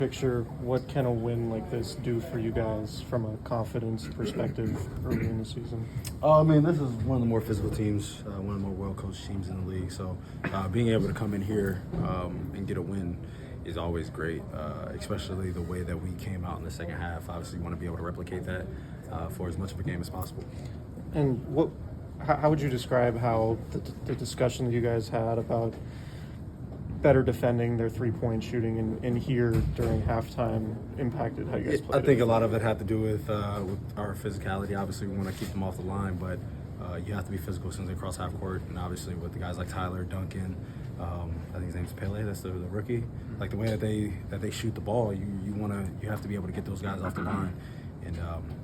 Picture, what can a win like this do for you guys from a confidence perspective early in the season? I mean, this is one of the more physical teams, one of the more well-coached teams in the league. So being able to come in here and get a win is always great, especially the way that we came out in the second half. Obviously, you want to be able to replicate that for as much of a game as possible. And how would you describe how the discussion that you guys had about better defending their three-point shooting in here during halftime impacted how you guys played? I think a lot of it had to do with our physicality. Obviously, we want to keep them off the line, but you have to be physical as soon as they cross half court. And obviously, with the guys like Tyler, Duncan, I think his name's Pele. That's the rookie. Like the way that they shoot the ball, you have to be able to get those guys off the line. And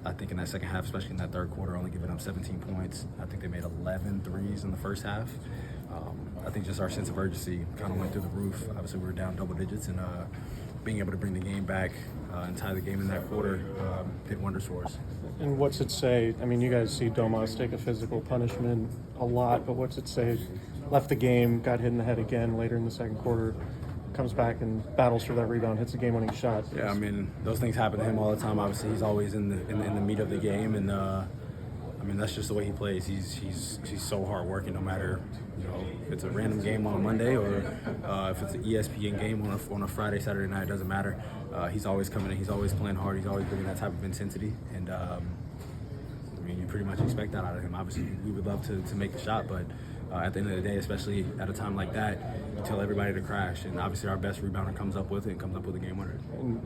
I think in that second half, especially in that third quarter, only giving up 17 points. I think they made 11 threes in the first half. I think just our sense of urgency kind of went through the roof. Obviously, we were down double digits, and being able to bring the game back and tie the game in that quarter did wonders for us. And what's it say? I mean, you guys see Domas take a physical punishment a lot, but what's it say? Left the game, got hit in the head again later in the second quarter, comes back and battles for that rebound, hits a game-winning shot. Yeah, I mean, those things happen to him all the time. Obviously, he's always in the meat of the game, and I mean, that's just the way he plays. He's so hard-working, no matter if it's a random game on a Monday or if it's an ESPN game on a Friday, Saturday night. It doesn't matter. He's always coming in. He's always playing hard. He's always bringing that type of intensity, and I mean, you pretty much expect that out of him. Obviously, we would love to make the shot, but at the end of the day, especially at a time like that, you tell everybody to crash, and obviously our best rebounder comes up with it and comes up with a game winner. And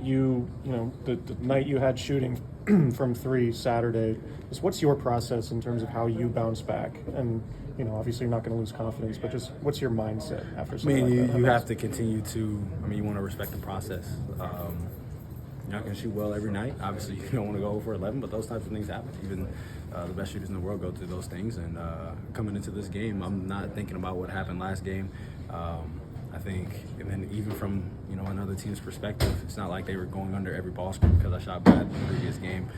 the night you had shooting from three Saturday, what's your process in terms of how you bounce back? And obviously you're not going to lose confidence, but just what's your mindset after something like that? You have to continue to. I mean, you want to respect the process. You're not going to shoot well every night. Obviously, you don't want to go over 11, but those types of things happen. Even the best shooters in the world go through those things. And coming into this game, I'm not thinking about what happened last game. I think, and then even from another team's perspective, it's not like they were going under every ball screen because I shot bad in the previous game.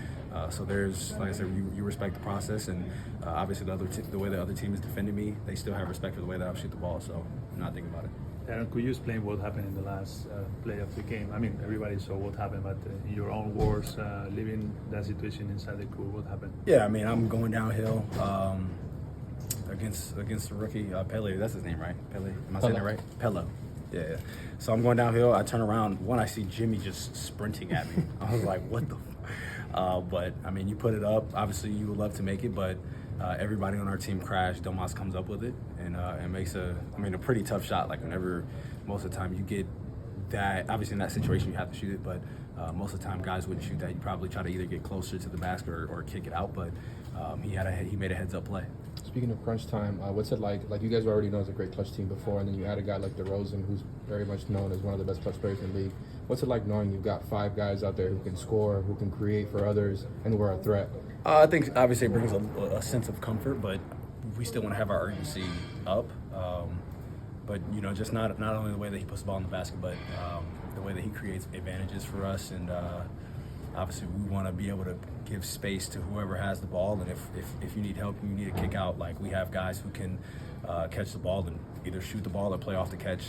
So there's, like I said, you respect the process, and obviously the way the other team is defending me, they still have respect for the way that I shoot the ball. So I'm not thinking about it. Aaron, could you explain what happened in the last play of the game? I mean, everybody saw what happened, but in your own words, living that situation inside the court, what happened? Yeah, I mean, I'm going downhill against the rookie, Pele. That's his name, right? Pele. Am I saying that right? Pele. Yeah. So I'm going downhill. I turn around. I see Jimmy just sprinting at me. I was like, what the but, I mean, you put it up. Obviously, you would love to make it, but everybody on our team crashed. Domas comes up with it and makes a pretty tough shot. Like, whenever most of the time you get that, obviously in that situation you have to shoot it, but most of the time guys wouldn't shoot that. You'd probably try to either get closer to the basket or kick it out, but he made a heads-up play. Speaking of crunch time, what's it like? Like, you guys already know it's a great clutch team before, and then you had a guy like DeRozan, who's very much known as one of the best clutch players in the league. What's it like knowing you've got 5 guys out there who can score, who can create for others, and who are a threat? I think obviously it brings a sense of comfort, but we still want to have our urgency up. But just not only the way that he puts the ball in the basket, but the way that he creates advantages for us, and obviously we want to be able to give space to whoever has the ball, and if you need help, you need a kick out, like we have guys who can catch the ball and either shoot the ball or play off the catch,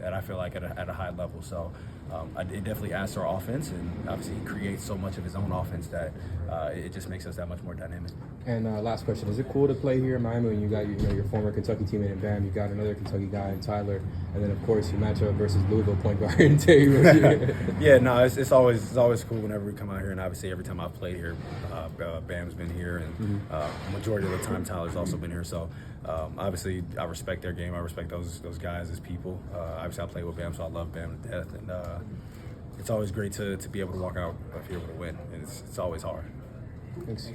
and I feel like at a high level. So it definitely adds to our offense, and obviously he creates so much of his own offense that it just makes us that much more dynamic. And last question, is it cool to play here in Miami when you got your former Kentucky teammate in Bam, you got another Kentucky guy in Tyler, and then of course you match up versus Louisville point guard in Terry Rozier? Yeah, no, it's always cool whenever we come out here, and obviously every time I've played here, Bam's been here, and majority of the time Tyler's also been here. So obviously I respect their game. I respect those guys as people. Obviously I play with Bam, so I love Bam to death, and it's always great to be able to walk out of here with a win, and it's always hard. Thanks.